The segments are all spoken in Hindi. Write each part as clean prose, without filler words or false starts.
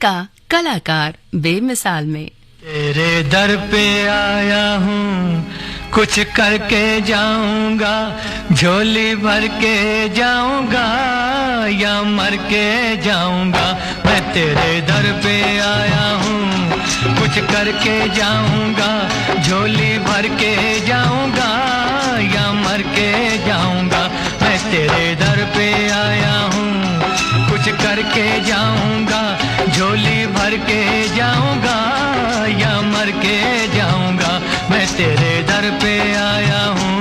का कलाकार बेमिसाल में। तेरे दर पे आया हूँ, कुछ करके जाऊंगा, झोली भर के जाऊंगा या मर के जाऊंगा। मैं तेरे दर पे आया हूँ, कुछ करके जाऊंगा, झोली भर के जाऊंगा या मर के जाऊंगा। मैं तेरे दर पे आया हूँ, कुछ करके जाऊंगा, झोली भर के जाऊंगा या मर के जाऊंगा। मैं तेरे दर पे आया हूँ।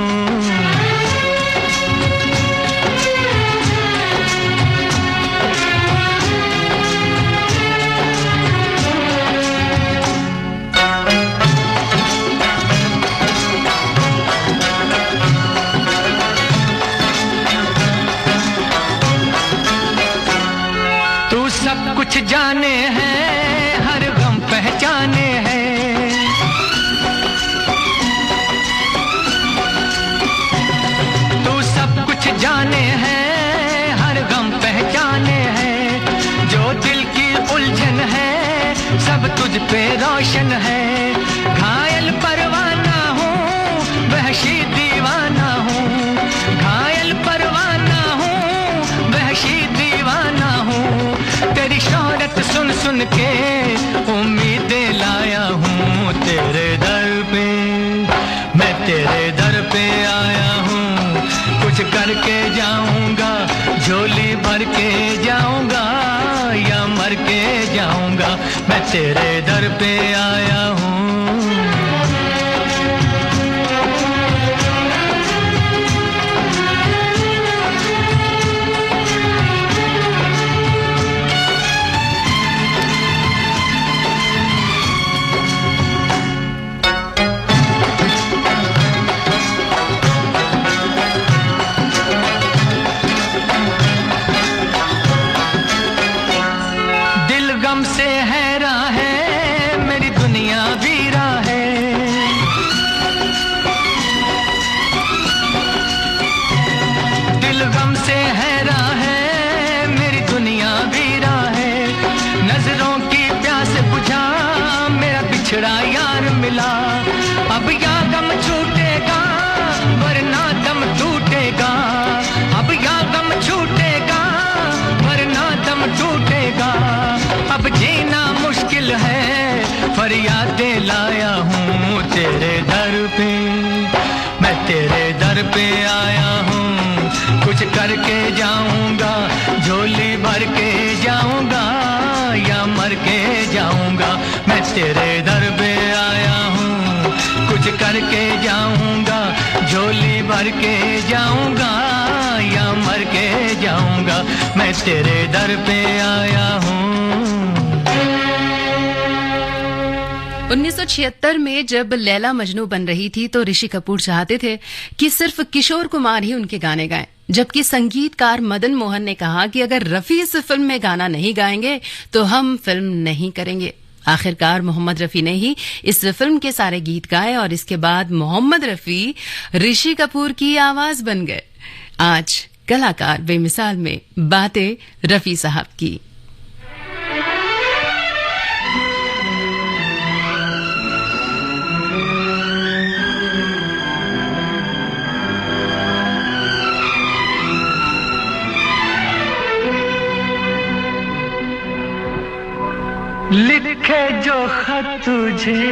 तू सब कुछ जाने हैं, हर गम पहचाने हैं। तू सब कुछ जाने हैं, हर गम पहचाने हैं। जो दिल की उलझन है, सब तुझ पे रोशन है। घायल परवाना हूँ, वहशी दीवाना हूँ। घायल परवाना हूँ, वहशी दीवाना हूँ। तेरी शोहरत सुन सुन के उम्मीदें लाया हूँ तेरे दर पे। मैं तेरे दर पे आया हूँ, कुछ करके जाऊंगा, झोली भर के जाऊंगा या मर के जाऊंगा। मैं तेरे दर पे आया हूँ। गम से हैरा है, मेरी दुनिया वीरा है। दिल गम से हैरा है, मेरी दुनिया वीरा है। नजरों की प्यास बुझा, मेरा बिछड़ा यार मिला। अब या गम छूटेगा, वरना दम टूटेगा। अब या गम छूटेगा, वरना दम टूटेगा। अब जीना मुश्किल है, फरियादें लाया हूँ तेरे दर पे। मैं तेरे दर पे आया हूँ, कुछ करके जाऊंगा, झोली भर के जाऊंगा या मर के जाऊंगा। मैं तेरे दर पे आया हूँ, कुछ करके जाऊंगा, झोली भर के जाऊंगा या मर के जाऊंगा। मैं तेरे दर पे आया हूँ। 1976 में जब लैला मजनू बन रही थी तो ऋषि कपूर चाहते थे कि सिर्फ किशोर कुमार ही उनके गाने गाएं, जबकि संगीतकार मदन मोहन ने कहा कि अगर रफी इस फिल्म में गाना नहीं गाएंगे तो हम फिल्म नहीं करेंगे। आखिरकार मोहम्मद रफी ने ही इस फिल्म के सारे गीत गाए और इसके बाद मोहम्मद रफी ऋषि कपूर की आवाज बन गए। आज कलाकार बेमिसाल में बातें रफी साहब की। लिखे जो खत तुझे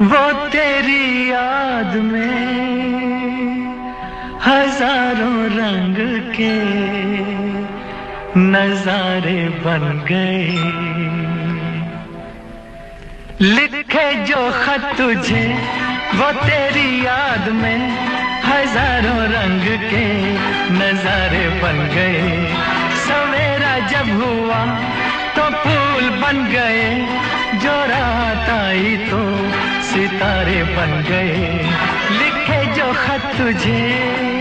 वो तेरी याद में हजारों रंग के नजारे बन गए। लिखे जो खत तुझे वो तेरी याद में हजारों रंग के नजारे बन गए। सवेरा जब हुआ तो फूल बन गए, जो रात आई तो सितारे बन गए। लिखे जो खत तुझे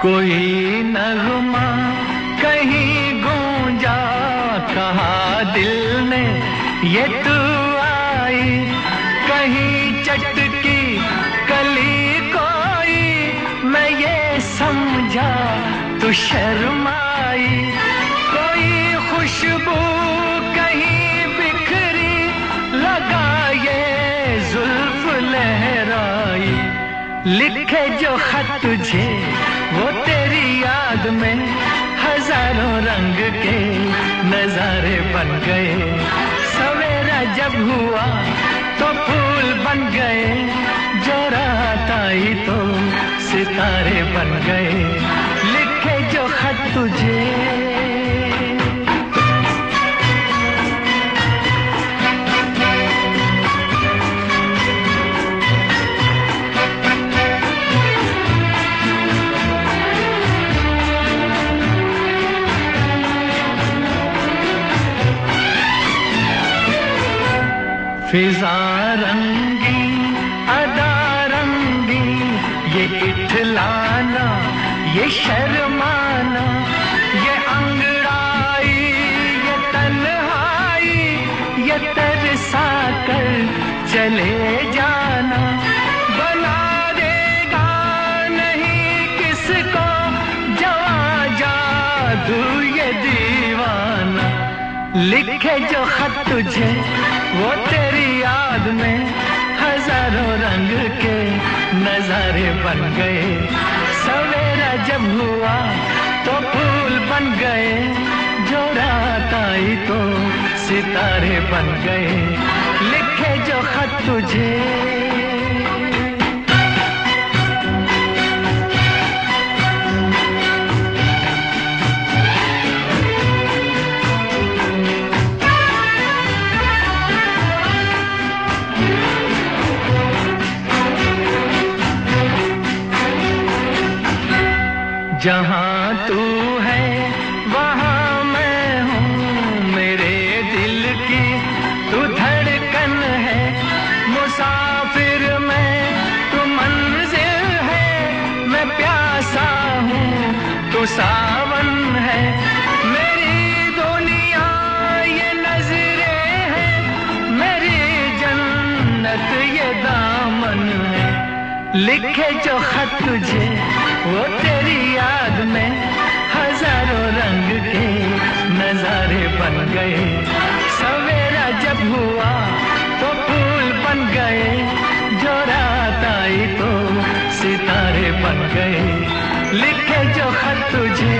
कोई नगमा कहीं गूंजा, कहा दिल ने ये तू आई, कहीं चटकी कली कोई, मैं ये समझा तू शर्माई, कोई खुशबू कहीं बिखरी, लगा ये जुल्फ लहराई, लिखे जो खत तुझे वो तेरी याद में हजारों रंग के नजारे बन गए, सवेरा जब हुआ तो फूल बन गए, जो रात आई तो सितारे बन गए, लिखे जो खत तुझे। फिजा रंगी अदा रंगी, ये इठलाना ये शर्माना, ये अंगड़ाई ये तन्हाई, ये तरसा कर चले जाना, बना देगा नहीं किसको जवा जादू ये दीवाना, लिखे जो खत तुझे वो तेरी याद में हजारों रंग के नजारे बन गए, सवेरा जब हुआ तो फूल बन गए, जो रात आई तो सितारे बन गए, लिखे जो खत तुझे। जहाँ तू है वहाँ मैं हूँ, मेरे दिल की तू धड़कन है, मुसाफिर मैं तू मंजिल है, मैं प्यासा हूँ तू सावन है, मेरी दुनिया ये नजरें हैं, मेरी जन्नत ये दामन है, लिखे जो खत तुझे वो तेरी याद में हजारों रंग के नजारे बन गए, सवेरा जब हुआ तो फूल बन गए, जो रात आई तो सितारे बन गए, लिखे जो खत तुझे।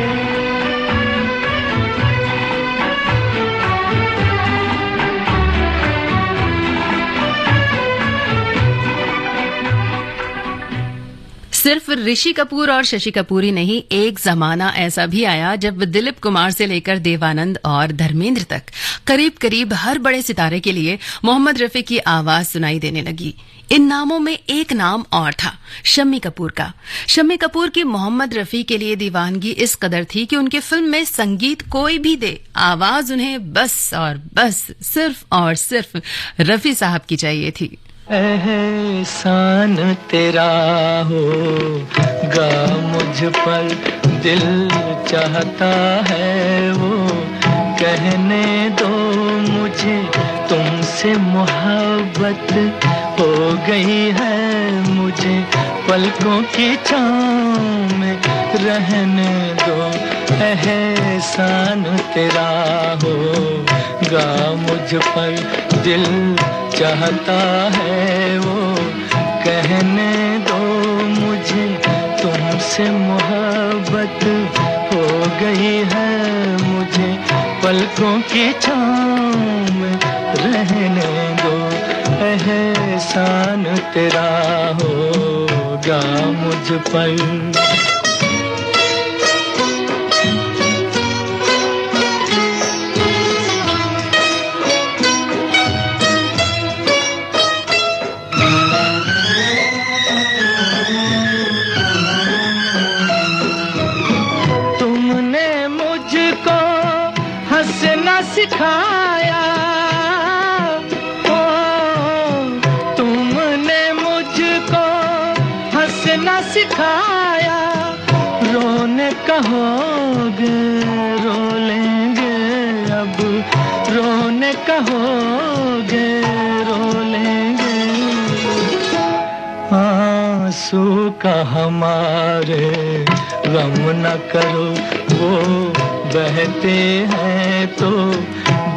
सिर्फ ऋषि कपूर और शशि कपूर ही नहीं, एक जमाना ऐसा भी आया जब दिलीप कुमार से लेकर देवानंद और धर्मेंद्र तक करीब करीब हर बड़े सितारे के लिए मोहम्मद रफी की आवाज सुनाई देने लगी। इन नामों में एक नाम और था, शम्मी कपूर का। शम्मी कपूर की मोहम्मद रफी के लिए दीवानगी इस कदर थी कि उनके फिल्म में संगीत कोई भी दे, आवाज उन्हें बस और बस सिर्फ और सिर्फ रफी साहब की चाहिए थी। एहसान तेरा होगा मुझ पर, दिल चाहता है वो कहने दो मुझे, तुमसे मोहब्बत हो गई है मुझे, पलकों की छाँव में रहने दो, एहसान तेरा होगा मुझ पर, दिल चाहता है वो कहने दो मुझे, तुमसे मोहब्बत हो गई है मुझे, पलकों की छाँव में रहने दो, एहसान तेरा होगा मुझ पर। सिखाया तुमने मुझको हंसना सिखाया, रो कहोगे रो लेंगे, अब रोने कहोगे रो लेंगे। आंसू का हमारे गम न करो, वो बहते हैं तो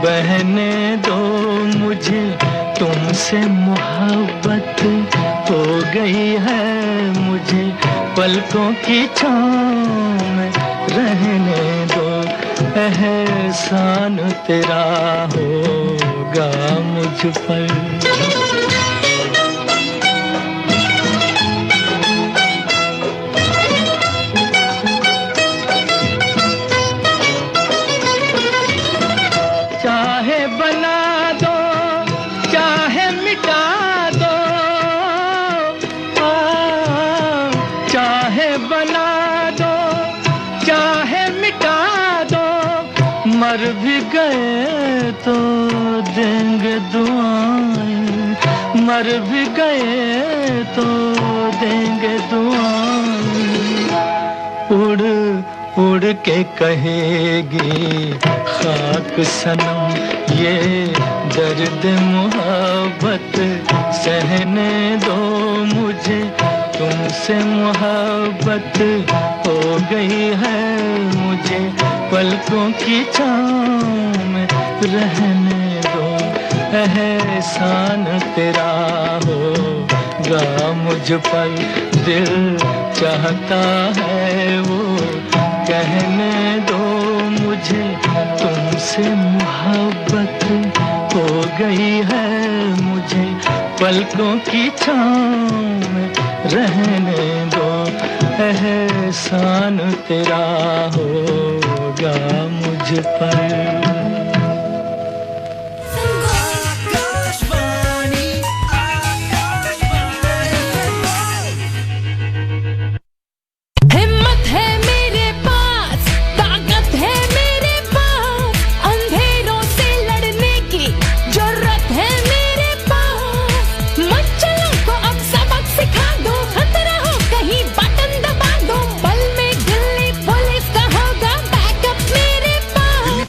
बहने दो। मुझे तुमसे मोहब्बत हो गई है, मुझे पलकों की छाँव में रहने दो। एहसान तेरा होगा मुझ पर। चाहे बना दो चाहे मिटा दो, चाहे बना दो चाहे मिटा दो। मर भी गए तो देंगे दुआएं, मर भी गए तो देंगे दुआएं। उड़ उड़ के कहेगी खाक सनम, ये दर्द मोहब्बत सहने दो। मुझे तुमसे मोहब्बत हो गई है, मुझे पलकों की छाँव में रहने दो। एहसान तेरा होगा मुझ पर, दिल चाहता है वो कहने दो। मुझे तुमसे मोहब्बत हो गई है, मुझे पलकों की छाँव में रहने दो। एहसान तेरा होगा मुझ पर।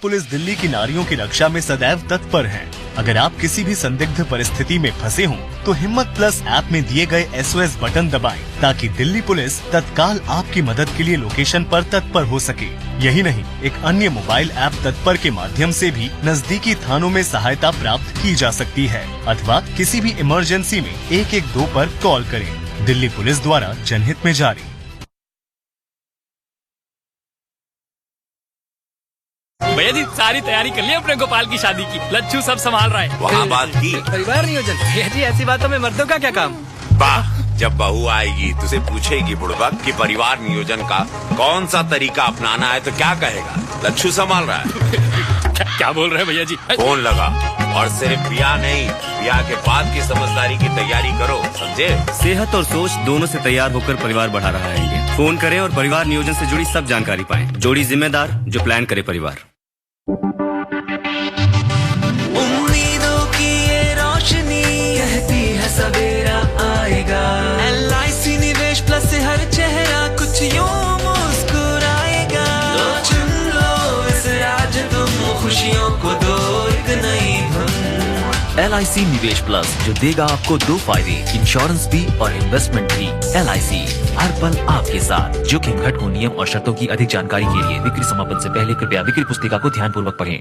पुलिस दिल्ली की नारियों की रक्षा में सदैव तत्पर है। अगर आप किसी भी संदिग्ध परिस्थिति में फंसे हों, तो हिम्मत प्लस ऐप में दिए गए SOS बटन दबाएं, ताकि दिल्ली पुलिस तत्काल आपकी मदद के लिए लोकेशन पर तत्पर हो सके। यही नहीं, एक अन्य मोबाइल ऐप तत्पर के माध्यम से भी नजदीकी थानों में सहायता प्राप्त की जा सकती है, अथवा किसी भी इमरजेंसी में 112 पर कॉल करें। दिल्ली पुलिस द्वारा जनहित में जारी। भैया जी सारी तैयारी कर ली अपने गोपाल की शादी की, लच्छू सब संभाल रहा है। वहाँ बात की परिवार नियोजन। भैया जी ऐसी बातों में मर्दों का क्या काम। वाह, जब बहू आएगी तुझे पूछेगी बुड़बक कि परिवार नियोजन का कौन सा तरीका अपनाना है, तो क्या कहेगा? लच्छू संभाल रहा है। क्या बोल रहे हैं भैया जी? फोन लगा और सिर्फ ब्याह नहीं, ब्याह के बाद की समझदारी की तैयारी करो, समझे? सेहत और सोच दोनों से तैयार होकर परिवार बढ़ा रहा है ये। फोन करें और परिवार नियोजन से जुड़ी सब जानकारी पाएं। जोड़ी जिम्मेदार जो प्लान करे परिवार। उम्मीदों की ये रोशनी कहती है सवेरा आएगा। LIC निवेश प्लस से हर चेहरा कुछ यूं मुस्कुराएगा। तो चुन लो इस आज तुम खुशियों को दो एक नई धुन। LIC निवेश प्लस जो देगा आपको 2 फायदे, इंश्योरेंस भी और इन्वेस्टमेंट भी। LIC हर पल आपके साथ। जोखिम घट को नियम और शर्तों की अधिक जानकारी के लिए बिक्री समापन से पहले कृपया बिक्री पुस्तिका को ध्यानपूर्वक पढ़ें।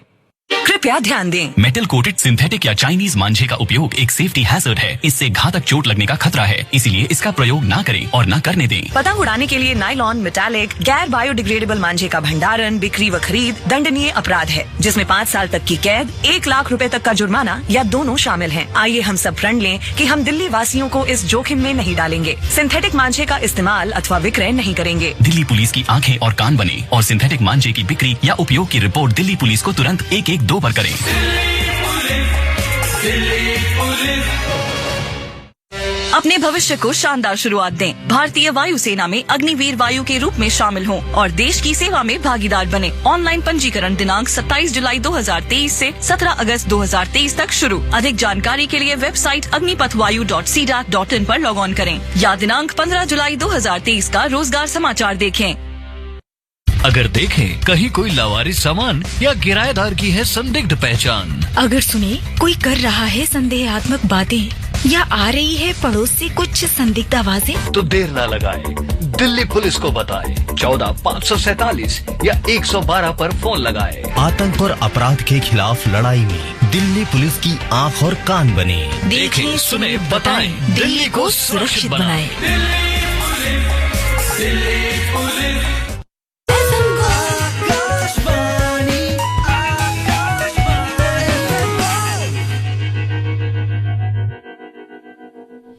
कृपया ध्यान दें, मेटल कोटेड सिंथेटिक या चाइनीज मांझे का उपयोग एक सेफ्टी हैजर्ड है। इससे घातक चोट लगने का खतरा है, इसीलिए इसका प्रयोग ना करें और ना करने दें। पतंग उड़ाने के लिए नायलॉन, मेटालिक, गैर बायोडिग्रेडेबल मांझे का भंडारण, बिक्री व खरीद दंडनीय अपराध है, जिसमें 5 साल तक की कैद, 1 लाख रुपए तक का जुर्माना या दोनों शामिल हैं। आइए हम सब प्रण लें कि हम दिल्ली वासियों को इस जोखिम में नहीं डालेंगे। सिंथेटिक मांझे का इस्तेमाल अथवा विक्रय नहीं करेंगे। दिल्ली पुलिस की आंखें और कान बने और सिंथेटिक मांझे की बिक्री या उपयोग की रिपोर्ट दिल्ली पुलिस को तुरंत 112 पर करें। अपने भविष्य को शानदार शुरुआत दें। भारतीय वायुसेना में अग्निवीर वायु के रूप में शामिल हों और देश की सेवा में भागीदार बने। ऑनलाइन पंजीकरण दिनांक 27 जुलाई 2023 से 17 अगस्त 2023 तक शुरू। अधिक जानकारी के लिए वेबसाइट अग्निपथवायु.cdat.in पर लॉग ऑन करें या दिनांक 15 जुलाई 2023 का रोजगार समाचार देखें। अगर देखें कहीं कोई लावारिस सामान या किराएदार की है संदिग्ध पहचान, अगर सुने कोई कर रहा है संदेहात्मक बातें या आ रही है पड़ोस से कुछ संदिग्ध आवाजें, तो देर न लगाए, दिल्ली पुलिस को बताए। 14-547 या 112 पर फोन लगाए। आतंक और अपराध के खिलाफ लड़ाई में दिल्ली पुलिस की आंख और कान बने। देखें, सुने, बताएं, दिल्ली को सुरक्षित बनाएं।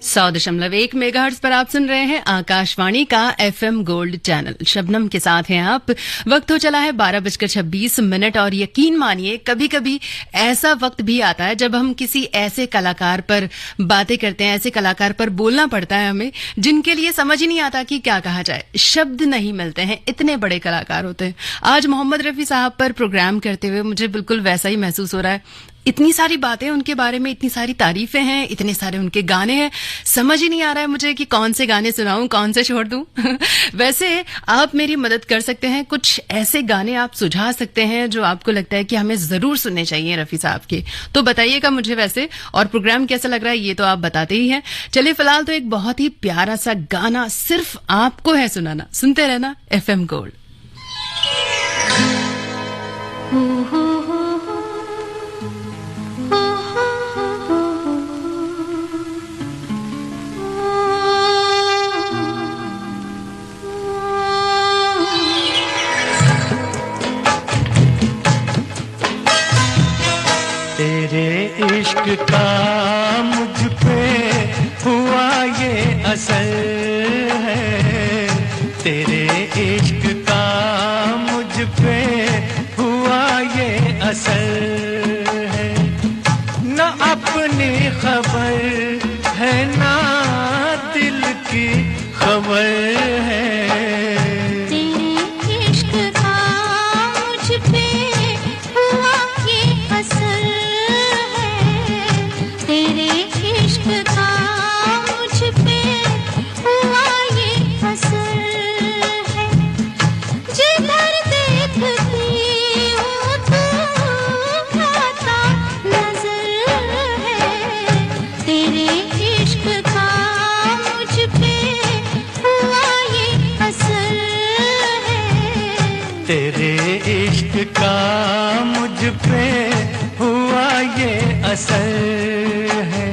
सौ 100.1 मेगाहर्ट्ज पर आप सुन रहे हैं आकाशवाणी का FM गोल्ड चैनल। शबनम के साथ हैं आप। वक्त हो चला है 12:26 और यकीन मानिए कभी कभी ऐसा वक्त भी आता है जब हम किसी ऐसे कलाकार पर बातें करते हैं, ऐसे कलाकार पर बोलना पड़ता है हमें, जिनके लिए समझ ही नहीं आता कि क्या कहा जाए, शब्द नहीं मिलते हैं, इतने बड़े कलाकार होते हैं। आज मोहम्मद रफी साहब पर प्रोग्राम करते हुए मुझे बिल्कुल वैसा ही महसूस हो रहा है। इतनी सारी बातें उनके बारे में, इतनी सारी तारीफें हैं, इतने सारे उनके गाने हैं, समझ ही नहीं आ रहा है मुझे कि कौन से गाने सुनाऊं, कौन से छोड़ दूं। वैसे आप मेरी मदद कर सकते हैं, कुछ ऐसे गाने आप सुझा सकते हैं जो आपको लगता है कि हमें जरूर सुनने चाहिए रफी साहब के, तो बताइएगा मुझे वैसे। और प्रोग्राम कैसा लग रहा है ये तो आप बताते ही हैं। चलिए फिलहाल तो एक बहुत ही प्यारा सा गाना सिर्फ आपको है सुनाना, सुनते रहना FM गोल्ड। तेरे इश्क का मुझ पे हुआ ये असर है, तेरे इश्क का मुझ पे हुआ ये असर है। न अपनी खबर है ना दिल की खबर है, मुझ पे हुआ ये असर है।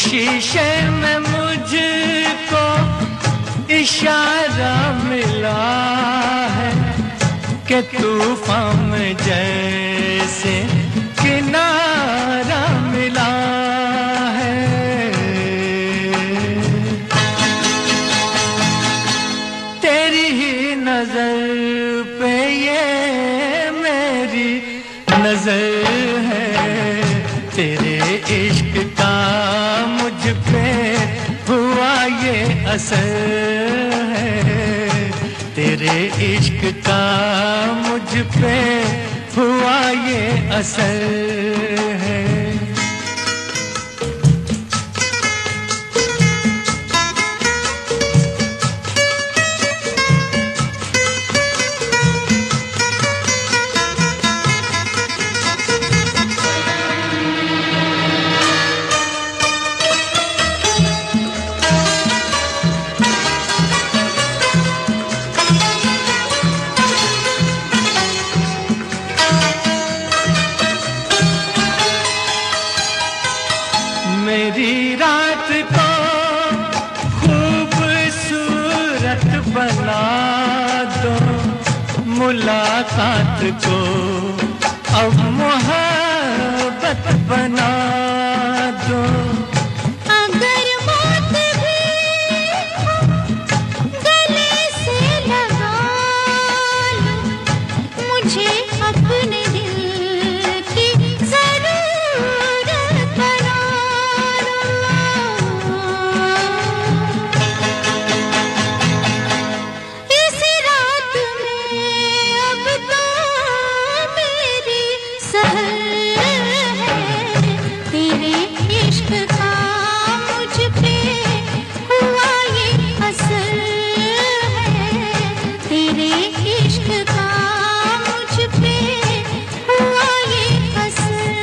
शीशे में मुझको इशारा मिला है कि तूफान में जैसे किनारा मिला है। तेरी ही नजर पे ये मेरी नजर है, तेरे इश्क का मुझ पे हुआ ये असर है, तेरे इश्क का मुझ पे हुआ ये असर है। मेरी रात को खूबसूरत बना दो, मुलाकात को अब मोहब्बत बरकत बना दो। अगर मौत भी गले से लगा लो, मुझे अपने दिल की जरूरत बना लो। इस रात में अब तो मेरी सहर है, तेरे इश्क का मुझ पे हुआ ये असर है, तेरे इश्क का मुझ पे हुआ ये असर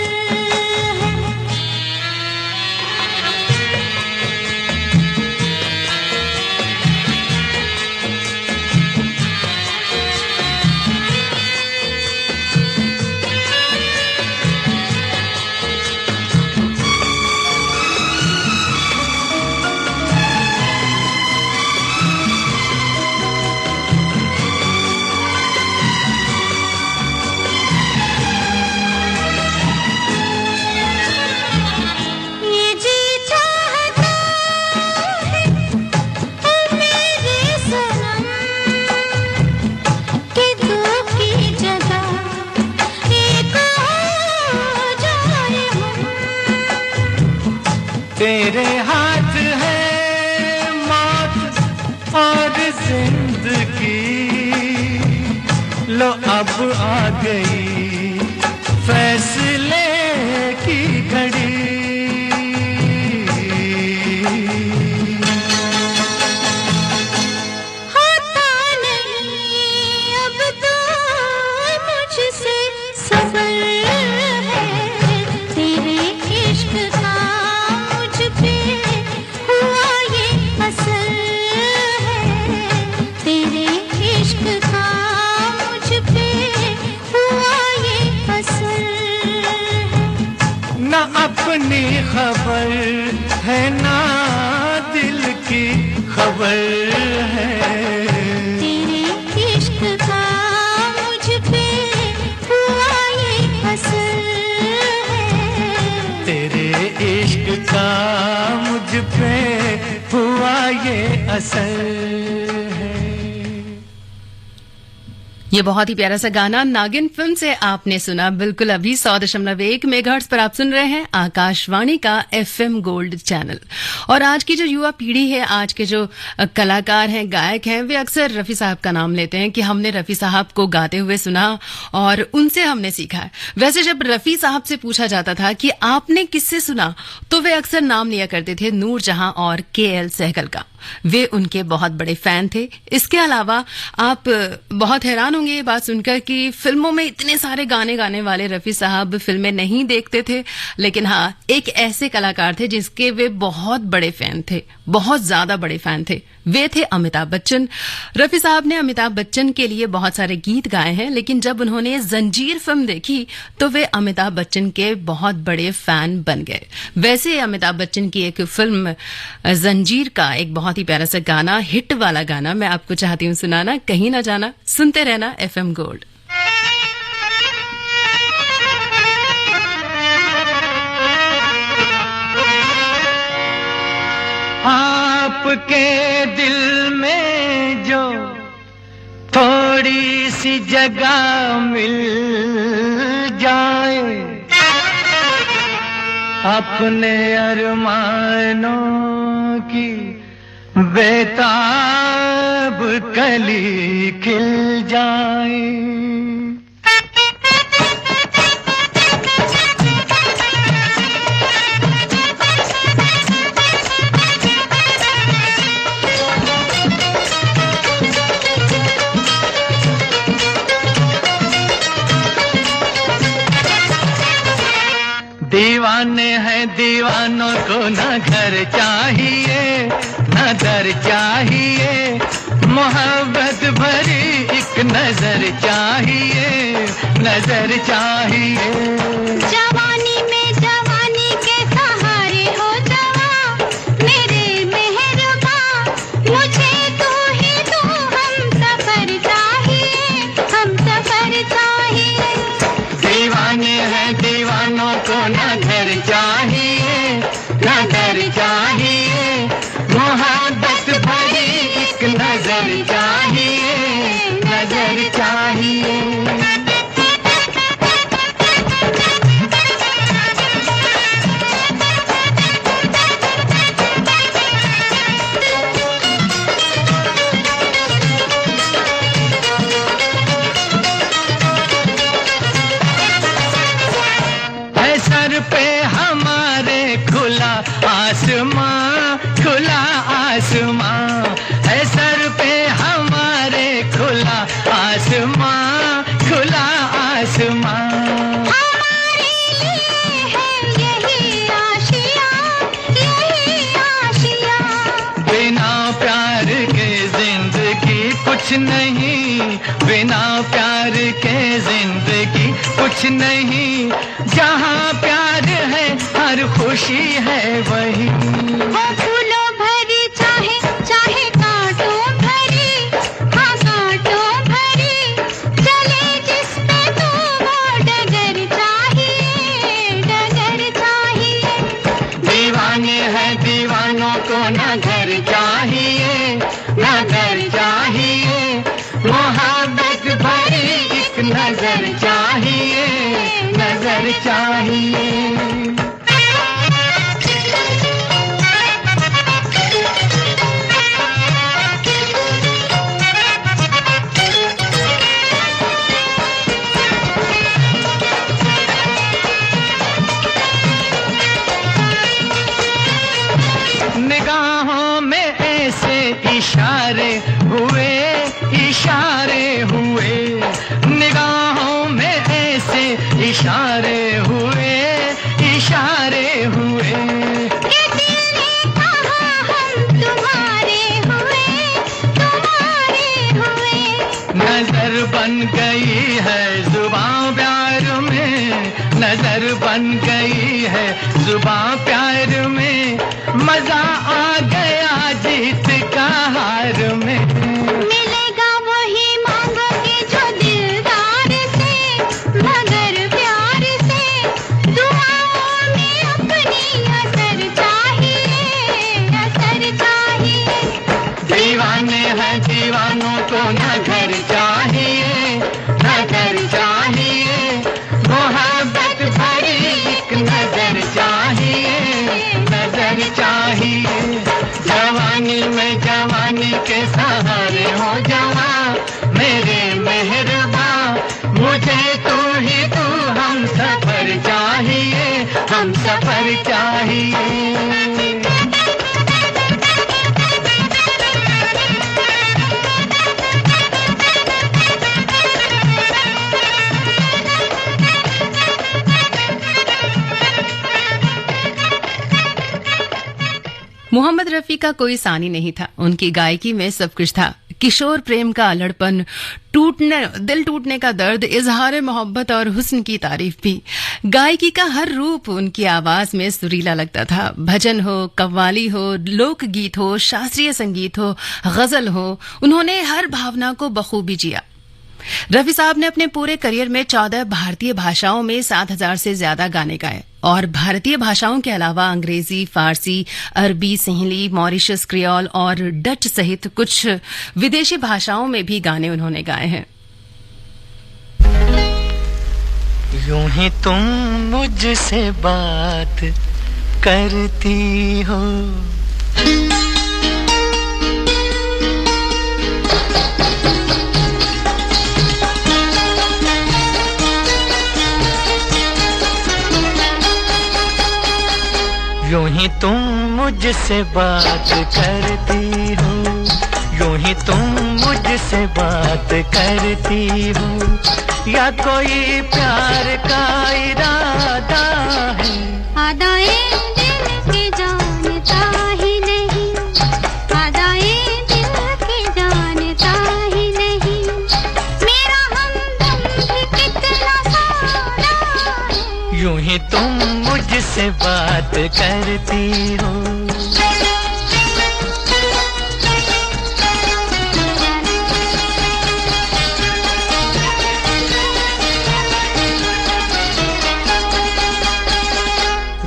है। ये जी चाहता है ओ मेरे सनम कि दो की जगह एक हो जाए हम। तेरे हाथ है मौत और जिंदगी, लो अब आ गई फैसले की घड़ी। होता नहीं अब तो मुझसे सबर है, तेरे इश्क का मुझ पे हुआ ये असर है, तेरे इश्क का मुझ पे हुआ ये असर है। ना अपनी खबर है ना दिल की खबर है, तेरे इश्क का मुझ पे हुआ ये असर है, तेरे इश्क का मुझ पे हुआ ये असर है। ये बहुत ही प्यारा सा गाना नागिन फिल्म से आपने सुना। बिल्कुल अभी 100.1 मेगाहर्ट्ज पर आप सुन रहे हैं आकाशवाणी का FM गोल्ड चैनल। और आज की जो युवा पीढ़ी है, आज के जो कलाकार हैं, गायक हैं, वे अक्सर रफी साहब का नाम लेते हैं कि हमने रफी साहब को गाते हुए सुना और उनसे हमने सीखा है। वैसे जब रफी साहब से पूछा जाता था कि आपने किससे सुना, तो वे अक्सर नाम लिया करते थे नूरजहां और KL सहगल का। वे उनके बहुत बड़े फैन थे। इसके अलावा आप बहुत हैरान होंगे ये बात सुनकर कि फिल्मों में इतने सारे गाने गाने वाले रफी साहब फिल्में नहीं देखते थे, लेकिन हाँ, एक ऐसे कलाकार थे जिसके वे बहुत बड़े फैन थे, बहुत ज्यादा बड़े फैन थे। वे थे अमिताभ बच्चन। रफी साहब ने अमिताभ बच्चन के लिए बहुत सारे गीत गाए हैं, लेकिन जब उन्होंने जंजीर फिल्म देखी तो वे अमिताभ बच्चन के बहुत बड़े फैन बन गए। वैसे अमिताभ बच्चन की एक फिल्म जंजीर का एक बहुत ही प्यारा सा गाना, हिट वाला गाना मैं आपको चाहती हूँ सुनाना। कहीं ना जाना, सुनते रहना FM गोल्ड। आपके दिल में जो थोड़ी सी जगह मिल जाए, अपने अरमानों की बेताब कली खिल जाए। दीवाने हैं दीवानों को ना घर चाहिए ना दर चाहिए, मोहब्बत भरी एक नजर चाहिए, नजर चाहिए। जवानी में जवानी के सहारे हो जवा, मेरे मेहरबा मुझे तू ही तू, हम सफर चाहिए, हम सफर चाहिए। दीवाने हैं दीवानों को ना घर चाहिए ना घर चाहिए, मोहब्बत भरी एक नजर चाहिए, नजर चाहिए। सर पे हमारे खुला आसमां, खुला आसमां है, सर पे हमारे खुला आसमां, खुला आसमां। हमारे लिए है यही आशिया, यही आशिया। बिना प्यार के जिंदगी कुछ नहीं, बिना प्यार के जिंदगी कुछ नहीं, जहाँ प्यार है हर खुशी है वही। वो फूलों भरी चाहे चाहे कांटों भरी, हाँ कांटों भरी, चले जिस पे तो वो डगर चाहिए, डगर चाहिए। दीवाने हैं दीवानों को ना घर चाहिए ना घर चाहिए, मोहब्बत भरी एक नजर चाहिए, नजर चाहिए। निगाहों में ऐसे इशारे हुए, इशारे हुए, निगाहों में ऐसे इशारे हुए, इशारे हुए। ये दिल ने कहा हम तुम्हारे हुए, तुम्हारे हुए। नजर बन गई है जुबां प्यार में, नजर बन गई है जुबां प्यार में, मजा आ गया जीत का हार में। मिलेगा वही मांगोगे जो दिलदार से, मगर प्यार से, दुआओं में अपनी असर चाहिए, असर चाहिए। दीवाने हैं दीवानों को ना घर चाहिए ना घर चाहिए, मोहब्बत भरी एक नजर चाहिए, नजर चाहिए। जवानी में जवानी के सहारे हो जवां मेरे मेहरबा, मुझे तू ही तू हम सफर चाहिए, हम सफर चाहिए। मोहम्मद रफी का कोई सानी नहीं था, उनकी गायकी में सब कुछ था। किशोर प्रेम का अल्हड़पन, दिल टूटने का दर्द, इजहार मोहब्बत और हुस्न की तारीफ भी। गायकी का हर रूप उनकी आवाज में सुरीला लगता था। भजन हो, कव्वाली हो, लोकगीत हो, शास्त्रीय संगीत हो, गजल हो, उन्होंने हर भावना को बखूबी जिया। रफी साहब ने अपने पूरे करियर में 14 भारतीय भाषाओं में 7000 से ज्यादा गाने गाए और भारतीय भाषाओं के अलावा अंग्रेजी, फारसी, अरबी, सिंहली, मॉरिशस क्रियोल और डच सहित कुछ विदेशी भाषाओं में भी गाने उन्होंने गाए हैं। यूं ही तुम मुझसे बात करती हो, यूं ही तुम मुझसे बात करती हो, यूं ही तुम मुझसे बात करती हो, या कोई प्यार का इरादा है। आदाए दिल की जानता ही नहीं, आदाए दिल की जानता ही नहीं, मेरा हमदम भी कितना सारा है। यूं ही तुम मुझसे बात करती हो।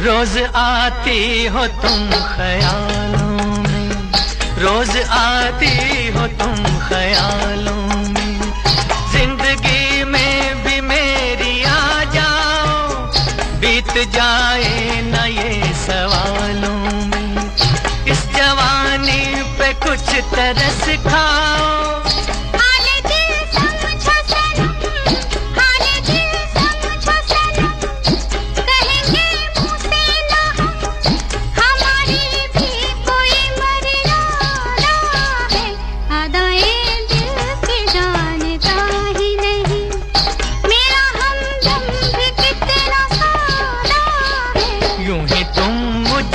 रोज आती हो तुम ख्यालों में, रोज आती हो तुम ख्यालों में, जिंदगी में भी मेरी आ जाओ, बीत जाए न ये सवालों में, इस जवानी पे कुछ तरस खाओ।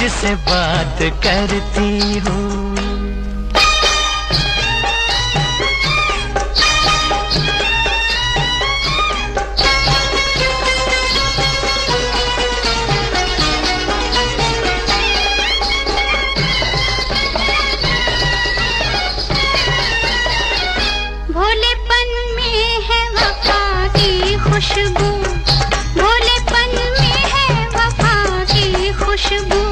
से बात करती हो, भोलेपन में है वफा की खुशबू, भोलेपन में है वफा की खुशबू,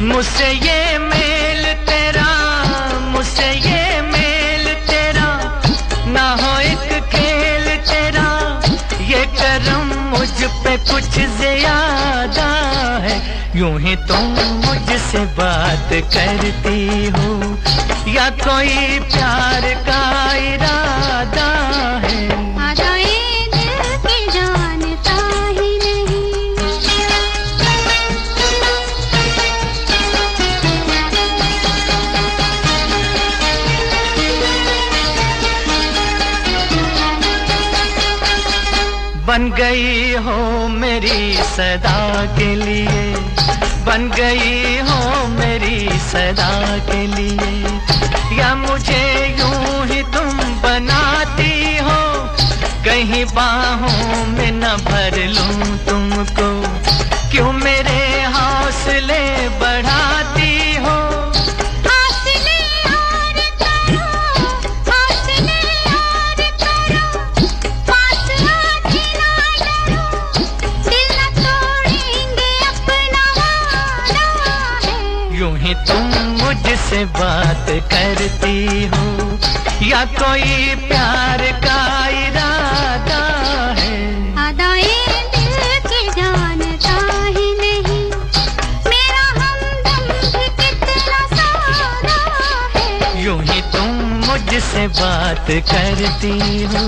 मुझसे ये मेल तेरा, मुझसे ये मेल तेरा, ना हो एक खेल तेरा, ये करम मुझ पे कुछ ज्यादा है, यूं ही तुम मुझसे बात करती हो, या कोई प्यार का इरादा है। बन गई हो मेरी सदा के लिए, बन गई हो मेरी सदा के लिए, या मुझे यूं ही तुम बनाती हो, कहीं बाहों में न भर लूं तुमको, क्यों मेरे हौसले बढ़ाती हो। तुम मुझसे बात करती हो, या कोई प्यार का इरादा है। अदाए दिल की जानता ही नहीं, मेरा हमदम भी कितना सादा है, यूं ही तुम मुझसे बात करती हो।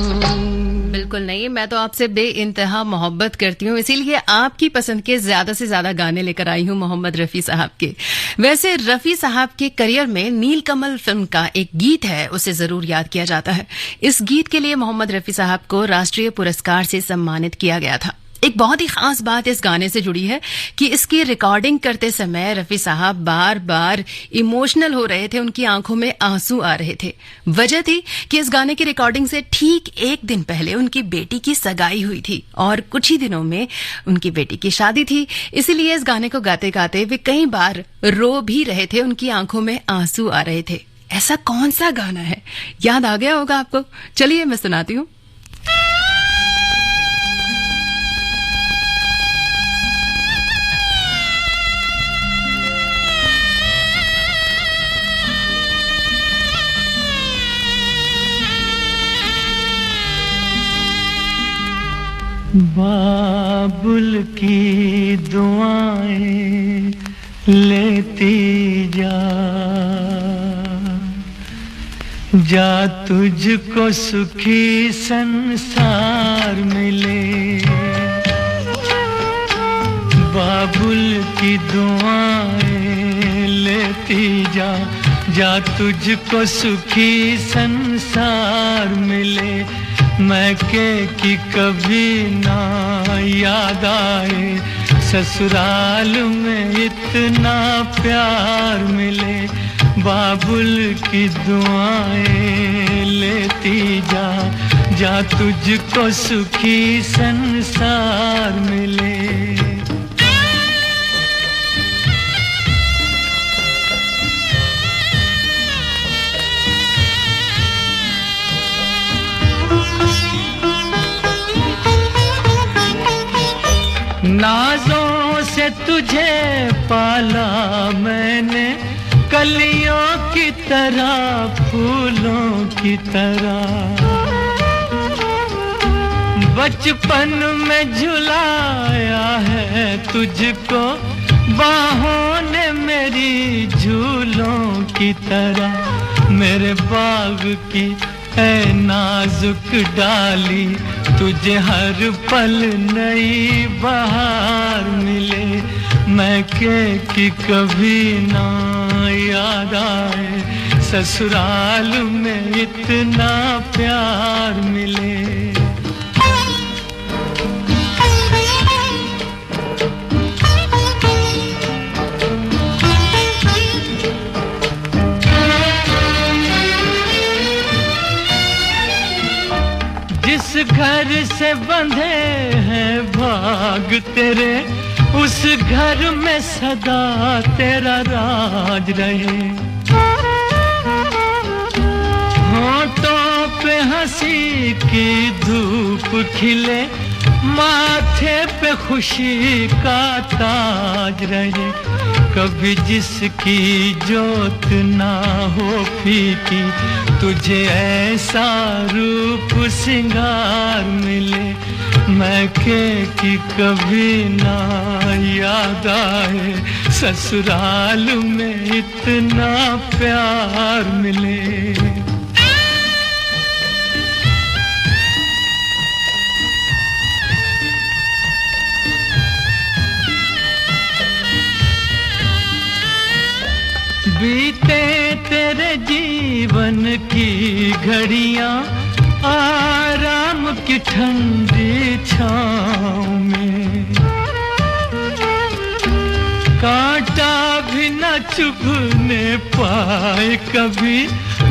बिल्कुल नहीं, मैं तो आपसे बेइंतहा मोहब्बत करती हूँ, इसीलिए आपकी पसंद के ज्यादा से ज्यादा गाने लेकर आई हूँ मोहम्मद रफी साहब के। वैसे रफी साहब के करियर में नीलकमल फिल्म का एक गीत है, उसे जरूर याद किया जाता है। इस गीत के लिए मोहम्मद रफी साहब को राष्ट्रीय पुरस्कार से सम्मानित किया गया था। एक बहुत ही खास बात इस गाने से जुड़ी है कि इसकी रिकॉर्डिंग करते समय रफी साहब बार बार इमोशनल हो रहे थे, उनकी आंखों में आंसू आ रहे थे। वजह थी कि इस गाने की रिकॉर्डिंग से ठीक एक दिन पहले उनकी बेटी की सगाई हुई थी और कुछ ही दिनों में उनकी बेटी की शादी थी, इसीलिए इस गाने को गाते गाते वे कई बार रो भी रहे थे, उनकी आंखों में आंसू आ रहे थे। ऐसा कौन सा गाना है, याद आ गया होगा आपको? चलिए मैं सुनाती हूँ। बाबुल की दुआएं लेती जा, जा तुझको सुखी संसार मिले। बाबुल की दुआएं लेती जा, जा तुझको सुखी संसार मिले। मैके की कभी ना याद आए, ससुराल में इतना प्यार मिले। बाबुल की दुआएं लेती जा, जा तुझको सुखी संसार मिले। नाजों से तुझे पाला मैंने, कलियों की तरह फूलों की तरह। बचपन में झुलाया है तुझको बाहों ने मेरी झूलों की तरह। मेरे बाग की है नाजुक डाली, तुझे हर पल नई बहार मिले। मैं कि कभी ना याद आए, ससुराल में इतना प्यार मिले। जिस घर से बंधे हैं भाग तेरे, उस घर में सदा तेरा राज रहे। होठों पे हंसी की धूप खिले, माथे पे खुशी का ताज रहे। कभी जिसकी जोत ना हो फीकी, तुझे ऐसा रूप सिंगार मिले। मैं कि कभी ना याद आए, ससुराल में इतना प्यार मिले। बीते तेरे जीवन की घड़ियां आराम की ठंडी छाँव में, कांटा भी न चुभने पाए कभी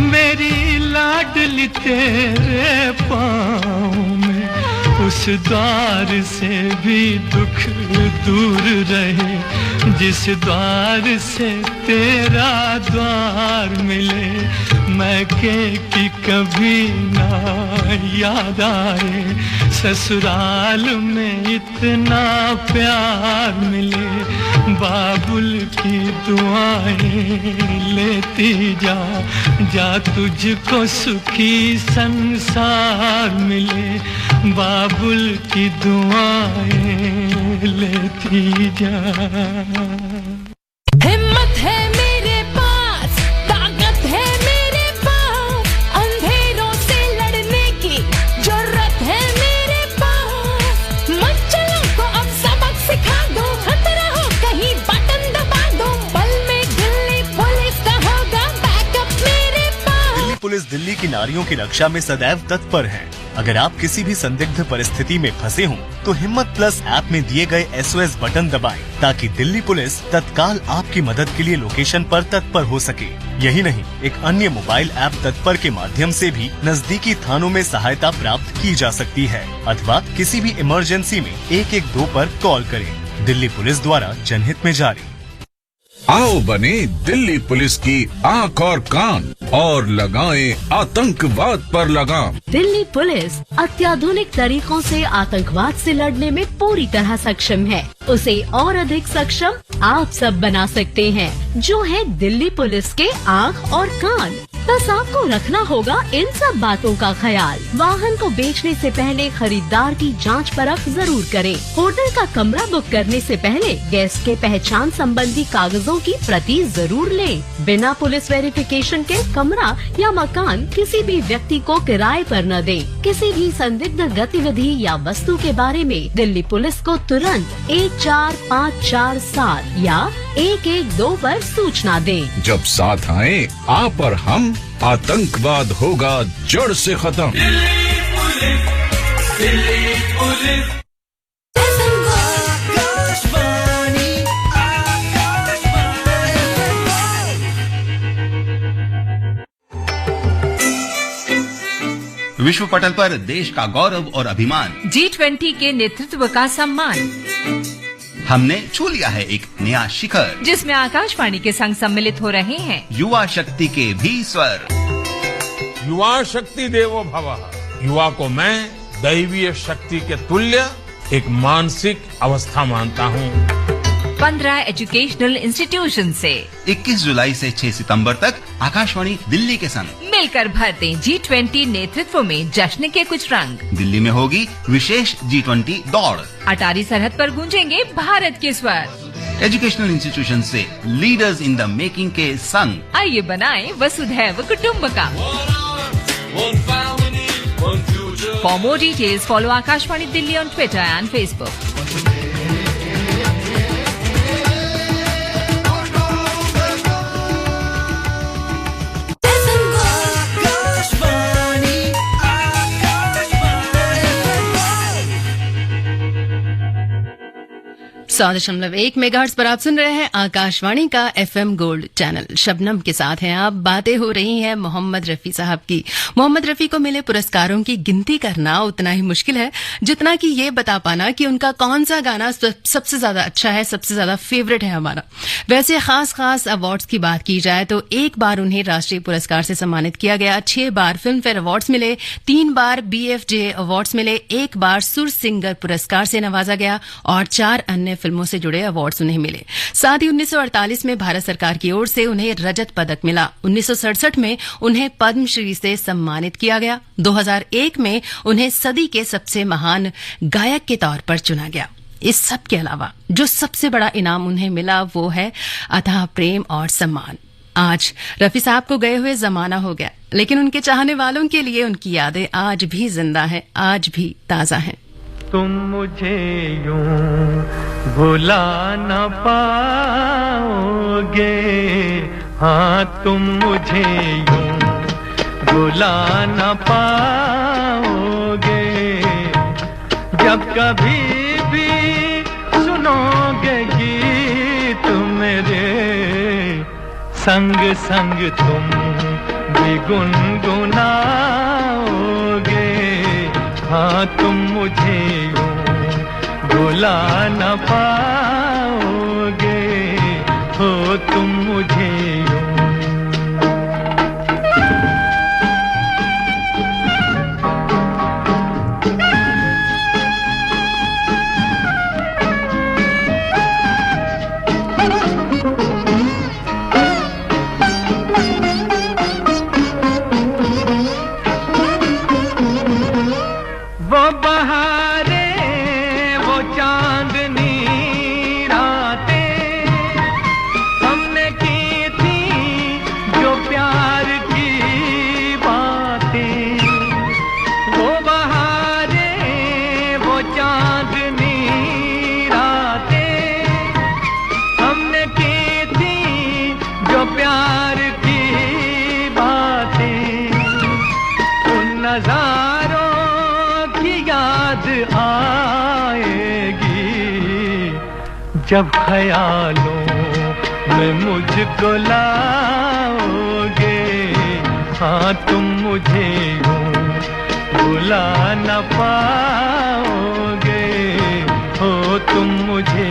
मेरी लाडली तेरे पाँव में। उस द्वार से भी दुख दूर रहे, जिस द्वार से तेरा द्वार मिले। मैं कि कभी ना याद आए, ससुराल में इतना प्यार मिले। बाबुल की दुआएं लेती जा, जा तुझको सुखी संसार मिले। बाबुल की दुआएं लेती जा। हिम्मत है मेरे पास, ताकत है मेरे पास, अंधेरों से लड़ने की जरूरत है मेरे पास। मच्छरों को अब सबक सिखा दो, खतरा हो कहीं बटन दबा दो, पल में दिल्ली पुलिस का होगा बैकअप मेरे पास। दिल्ली पुलिस दिल्ली की नारियों की रक्षा में सदैव तत्पर है। अगर आप किसी भी संदिग्ध परिस्थिति में फंसे हों, तो हिम्मत प्लस ऐप में दिए गए SOS बटन दबाएं, ताकि दिल्ली पुलिस तत्काल आपकी मदद के लिए लोकेशन पर तत्पर हो सके। यही नहीं, एक अन्य मोबाइल ऐप तत्पर के माध्यम से भी नजदीकी थानों में सहायता प्राप्त की जा सकती है, अथवा किसी भी इमरजेंसी में 112 पर कॉल करें। दिल्ली पुलिस द्वारा जनहित में जारी। आओ बने दिल्ली पुलिस की आंख और कान और लगाएं आतंकवाद पर लगाम। दिल्ली पुलिस अत्याधुनिक तरीकों से आतंकवाद से लड़ने में पूरी तरह सक्षम है। उसे और अधिक सक्षम आप सब बना सकते हैं, जो है दिल्ली पुलिस के आंख और कान। बस आपको रखना होगा इन सब बातों का ख्याल। वाहन को बेचने से पहले खरीदार की जांच परख जरूर करें। होटल का कमरा बुक करने से पहले गेस्ट के पहचान संबंधी कागजों की प्रति जरूर लें। बिना पुलिस वेरिफिकेशन के कमरा या मकान किसी भी व्यक्ति को किराए पर न दें। किसी भी संदिग्ध गतिविधि या वस्तु के बारे में दिल्ली पुलिस को तुरंत 14547 या 112 पर सूचना दें। जब साथ आए आप और हम, आतंकवाद होगा जड़ से खत्म। Delhi police, Delhi police. विश्व पटल पर देश का गौरव और अभिमान, G20 के नेतृत्व का सम्मान। हमने छू लिया है एक नया शिखर, जिसमें आकाशवाणी के संग सम्मिलित हो रहे हैं युवा शक्ति के भी स्वर। युवा शक्ति देवो भवः। युवा को मैं दैवीय शक्ति के तुल्य एक मानसिक अवस्था मानता हूँ। 15 एजुकेशनल इंस्टीट्यूशन से 21 जुलाई से 6 सितंबर तक आकाशवाणी दिल्ली के संग मिलकर भरते G20 नेतृत्व में जश्न के कुछ रंग। दिल्ली में होगी विशेष G20 दौड़। अटारी सरहद पर गूंजेंगे भारत के स्वर। एजुकेशनल इंस्टीट्यूशन से लीडर्स इन द मेकिंग के संग आइए बनाएं वसुधैव कुटुंबकम। For more details, follow Akashvani Delhi on Twitter and Facebook. .1 megahertz पर आप सुन रहे हैं आकाशवाणी का FM गोल्ड चैनल। शबनम के साथ हैं आप। बातें हो रही हैं मोहम्मद रफी साहब की। मोहम्मद रफी को मिले पुरस्कारों की गिनती करना उतना ही मुश्किल है जितना कि ये बता पाना कि उनका कौन सा गाना सबसे ज्यादा अच्छा है, सबसे ज्यादा फेवरेट है हमारा। वैसे खास अवार्ड्स की बात की जाए तो एक बार उन्हें राष्ट्रीय पुरस्कार से सम्मानित किया गया, 6 बार फिल्म फेयर अवार्ड्स मिले, 3 बार BFJ अवार्ड्स मिले, 1 बार सुर सिंगर पुरस्कार से नवाजा गया और 4 अन्य फिल्मों से जुड़े अवार्ड्स उन्हें मिले। साथ ही 1948 में भारत सरकार की ओर से उन्हें रजत पदक मिला। 1967 में उन्हें पद्मश्री से सम्मानित किया गया। 2001 में उन्हें सदी के सबसे महान गायक के तौर पर चुना गया। इस सब के अलावा जो सबसे बड़ा इनाम उन्हें मिला वो है अथाह प्रेम और सम्मान। आज रफी साहब को गए हुए जमाना हो गया, लेकिन उनके चाहने वालों के लिए उनकी यादें आज भी जिंदा हैं, आज भी ताजा हैं। तुम मुझे यूं भुला न पाओगे, हाँ तुम मुझे यूं भुला न पाओगे। जब कभी भी सुनोगे गीत मेरे, संग संग तुम भी गुनगुनाओगे, हाँ तुम मुझे यूं भुला न पाओगे, हो तुम मुझे यूं। जब ख्यालों में मुझको लाओगे, हाँ तुम मुझे यूं भुला न पाओगे, हो तुम मुझे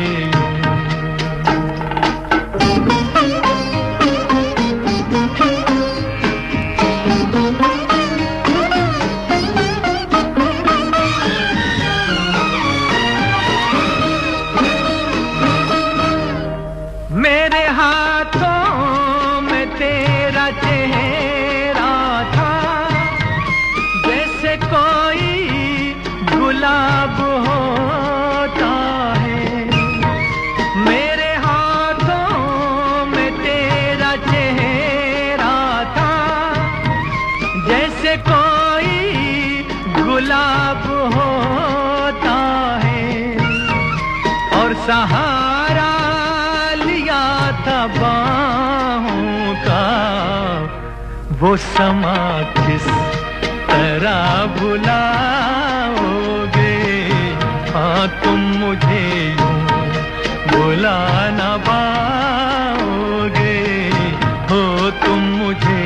सहारा लिया था बाहों का, वो समा किस तरह भुलाओगे, हाँ तुम मुझे यूं भुला न पाओगे, हो तुम मुझे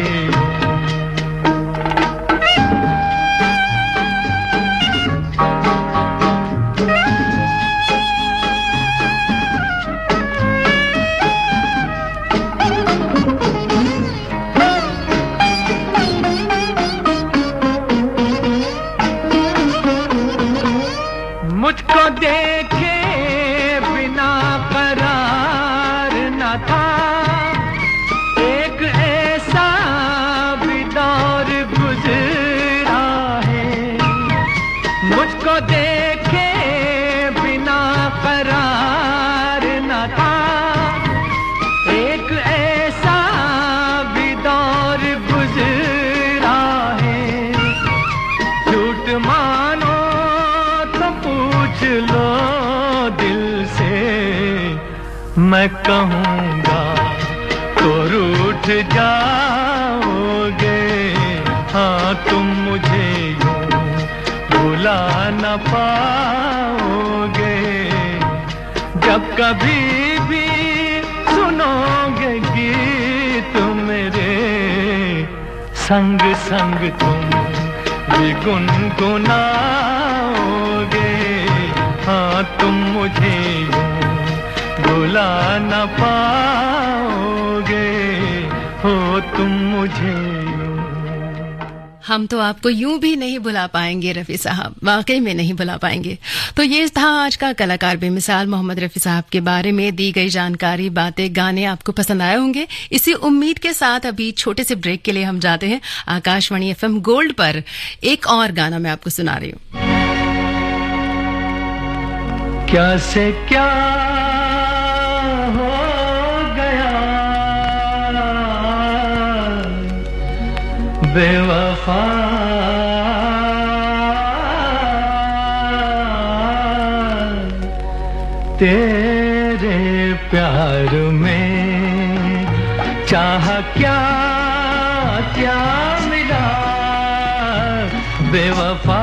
मुझको दे था, एक ऐसा भी दौर गुजरा है, मुझको देखे बिना करार न था, एक ऐसा भी दौर गुजरा है, झूठ मानो तो पूछ लो दिल से, मैं कहूँगा तो रूठ जाओगे, हाँ तुम मुझे यूं भुला न पाओगे, जब कभी भी सुनोगे गीत मेरे, संग संग तुम भी गुनगुनाओगे, हाँ तुम मुझे यूं भुला न पाओगे, हो तुम मुझे। हम तो आपको यूं भी नहीं भुला पाएंगे रफी साहब, वाकई में नहीं भुला पाएंगे। तो ये था आज का कलाकार बेमिसाल मोहम्मद रफी साहब के बारे में दी गई जानकारी, बातें, गाने आपको पसंद आए होंगे। इसी उम्मीद के साथ अभी छोटे से ब्रेक के लिए हम जाते हैं आकाशवाणी एफएम गोल्ड पर। एक और गाना मैं आपको सुना रही हूँ। क्या से क्या हो गया बेवफा, तेरे प्यार में चाह क्या क्या मिला बेवफा,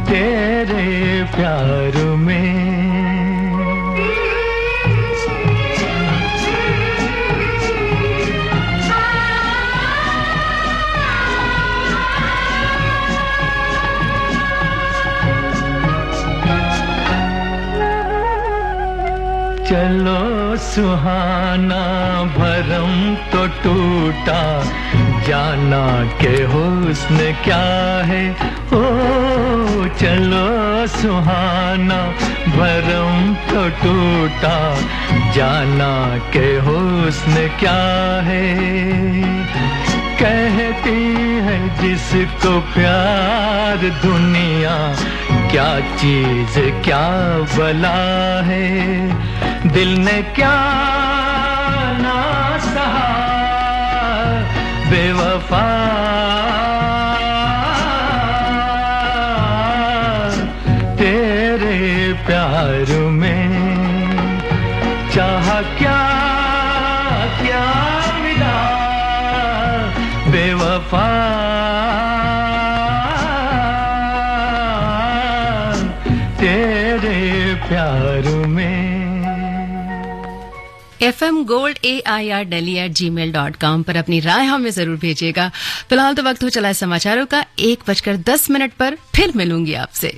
तेरे प्यार में। चलो सुहाना भरम तो टूटा, जाना के हुस्न क्या है, ओ चलो सुहाना भरम तो टूटा, जाना के हुस्न क्या है, कहती है जिसको प्यार दुनिया, क्या चीज क्या बला है, दिल ने क्या ना सहा बेवफा, तेरे प्यार में चाह क्या क्या मिला बेवफा, तेरे प्यार में। FM Gold AIR@gmail.com पर अपनी राय हमें जरूर भेजिएगा। फिलहाल तो वक्त हो चला है समाचारों का 1:10 पर। फिर मिलूंगी आपसे।